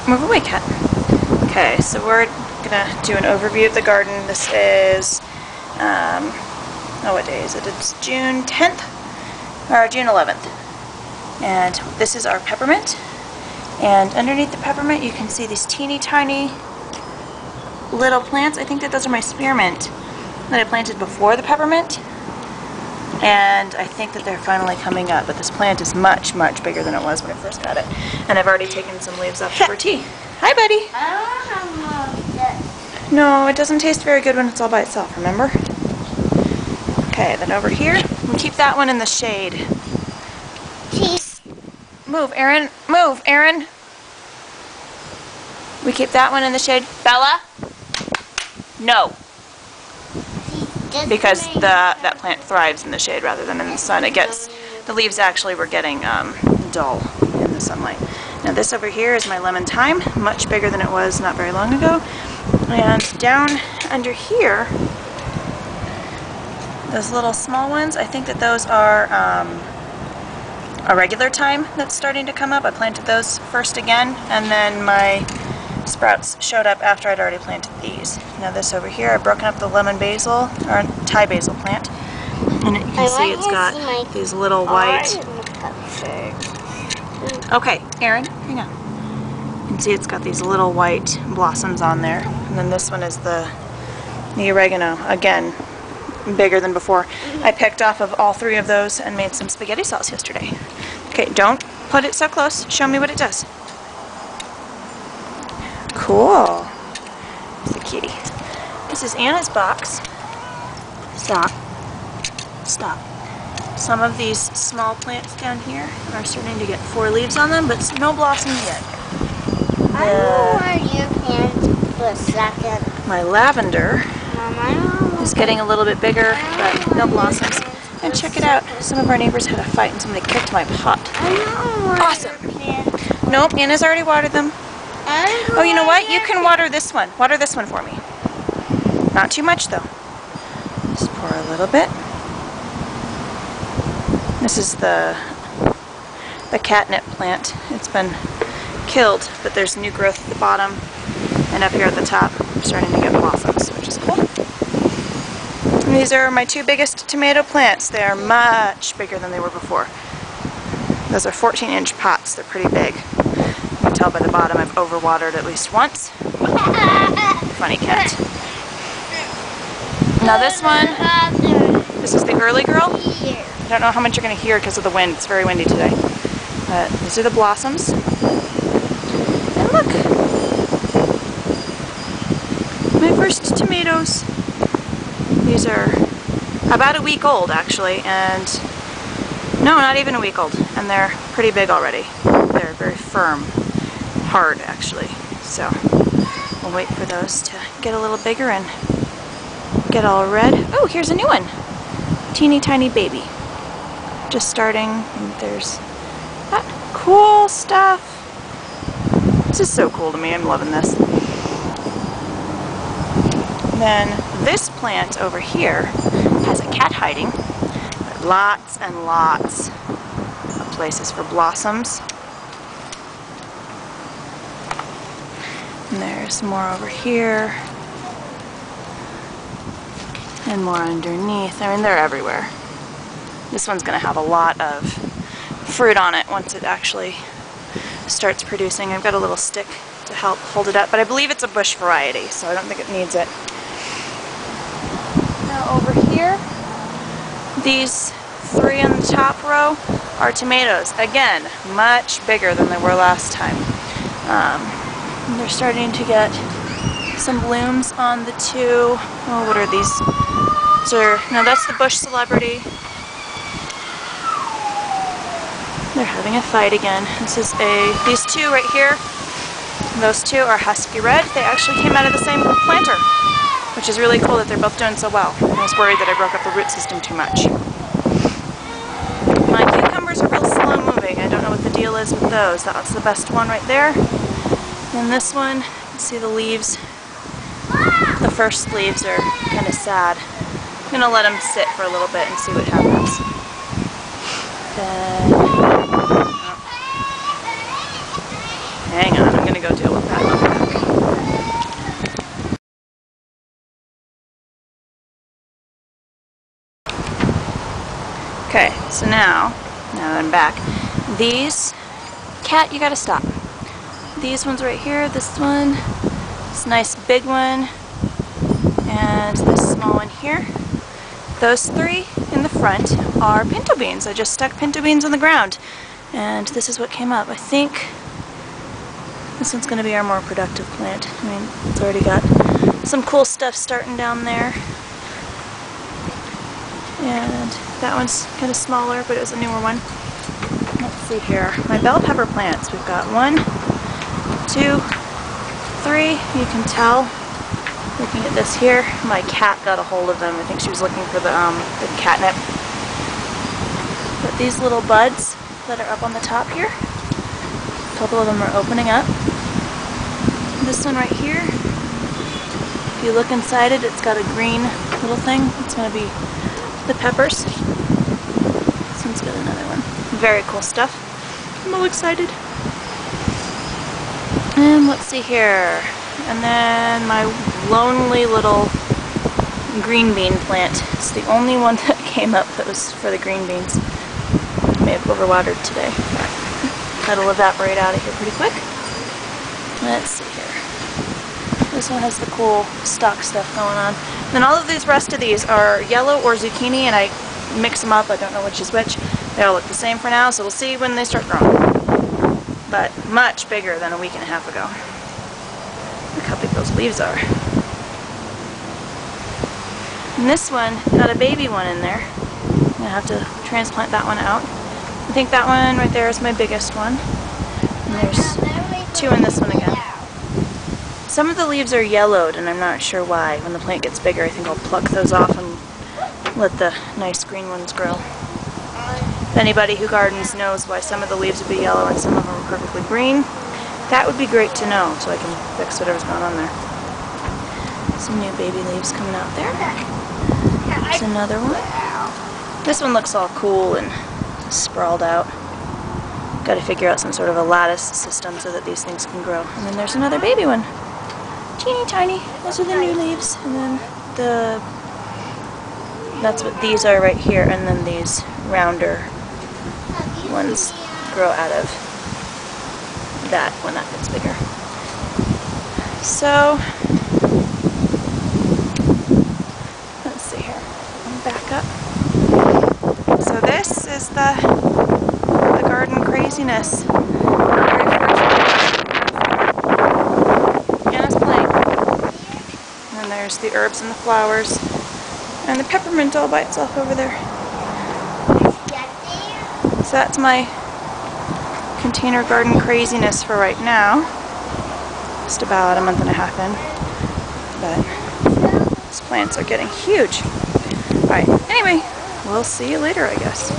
Move away, cat. Okay, so we're gonna do an overview of the garden. This is, what day is it? It's June 10th, or June 11th. And this is our peppermint. And underneath the peppermint, you can see these teeny tiny little plants. I think that those are my spearmint that I planted before the peppermint. And I think that they're finally coming up, but this plant is much, much bigger than it was when I first got it. And I've already taken some leaves off for tea. Hi, buddy. I don't have more. No, it doesn't taste very good when it's all by itself, remember? Okay, then over here, we'll keep that one in the shade. Cheese. Move, Aaron. Move, Aaron. We keep that one in the shade. Bella? No. Because that plant thrives in the shade rather than in the sun. The leaves actually were getting dull in the sunlight. Now this over here is my lemon thyme, much bigger than it was not very long ago. And down under here, those little small ones, I think that those are a regular thyme that's starting to come up. I planted those first again, and then my sprouts showed up after I'd already planted these. Now this over here, I've broken up the lemon basil, or Thai basil plant, and you can see it's got these little white... Okay, Aaron, hang on. You can see it's got these little white blossoms on there. And then this one is the oregano, again, bigger than before. I picked off of all three of those and made some spaghetti sauce yesterday. Okay, don't put it so close. Show me what it does. Cool. It's a kitty. This is Anna's box. Stop. Stop. Some of these small plants down here are starting to get 4 leaves on them, but no blossoms yet. I don't want your plant for a second. My lavender Mama, is getting a little bit bigger, but no blossoms. And check it out. Some of our neighbors had a fight and somebody kicked my pot. Awesome. Nope, Anna's already watered them. Oh, you know what? You can water this one. Water this one for me. Not too much, though. Just pour a little bit. This is the catnip plant. It's been killed, but there's new growth at the bottom, and up here at the top, we're starting to get blossoms, which is cool. And these are my 2 biggest tomato plants. They are much bigger than they were before. Those are 14-inch pots. They're pretty big. You can tell by the bottom I've overwatered at least once. Funny cat. Now this one, this is the early girl. I don't know how much you're going to hear because of the wind. It's very windy today. But these are the blossoms. And look! My first tomatoes. These are about a week old, actually, and no, not even a week old. And they're pretty big already. They're very firm. Hard, actually. So we'll wait for those to get a little bigger and get all red. Oh, here's a new one. Teeny tiny baby. Just starting, and there's that cool stuff. This is so cool to me. I'm loving this. Then this plant over here has a cat hiding, but lots and lots of places for blossoms. And there's more over here, and more underneath. I mean, they're everywhere. This one's going to have a lot of fruit on it once it actually starts producing. I've got a little stick to help hold it up, but I believe it's a bush variety, so I don't think it needs it. Now over here, these 3 in the top row are tomatoes. Again, much bigger than they were last time. And they're starting to get some blooms on the 2. Oh, what are these? No, that's the bush celebrity. They're having a fight again. These 2 right here, those 2 are Husky Red. They actually came out of the same planter, which is really cool that they're both doing so well. I was worried that I broke up the root system too much. My cucumbers are real slow moving. I don't know what the deal is with those. That's the best one right there. And this one, you can see the leaves. The first leaves are kind of sad. I'm going to let them sit for a little bit and see what happens. Then, hang on, I'm going to go deal with Okay, so now that I'm back, these, cat, you gotta stop. These ones right here, this one, this nice big one, and this small one here. Those three in the front are pinto beans. I just stuck pinto beans on the ground, and this is what came up. I think this one's going to be our more productive plant. I mean, it's already got some cool stuff starting down there. And that one's kind of smaller, but it was a newer one. Let's see here. My bell pepper plants. We've got 1, 2, 3. You can tell, looking at this here, my cat got a hold of them. I think she was looking for the catnip. But these little buds that are up on the top here, a couple of them are opening up. This one right here, if you look inside it, it's got a green little thing. It's going to be the peppers. This one's got another one. Very cool stuff. I'm all excited. And let's see here. And then my lonely little green bean plant. It's the only one that came up that was for the green beans. May have overwatered today. That'll evaporate out of here pretty quick. Let's see here. This one has the cool stalk stuff going on. Then all of these rest of these are yellow or zucchini, and I mix them up. I don't know which is which. They all look the same for now, so we'll see when they start growing. But much bigger than a week and a half ago. Look how big those leaves are. And this one got a baby one in there. I'm gonna have to transplant that one out. I think that one right there is my biggest one. And there's 2 in this one again. Some of the leaves are yellowed, and I'm not sure why. When the plant gets bigger, I think I'll pluck those off and let the nice green ones grow. If anybody who gardens knows why some of the leaves would be yellow and some of them are perfectly green, that would be great to know, so I can fix whatever's going on there. Some new baby leaves coming out there. There's another one. This one looks all cool and sprawled out. Got to figure out some sort of a lattice system so that these things can grow. And then there's another baby one. Teeny tiny. Those are the new leaves. And then that's what these are right here. And then these rounder ones grow out of that when that gets bigger. So, let's see here. I'll back up. So this is the garden craziness. Anna's playing. And then there's the herbs and the flowers. And the peppermint all by itself over there. So that's my container garden craziness for right now. Just about a month and a half in. But these plants are getting huge. Alright, anyway, we'll see you later, I guess.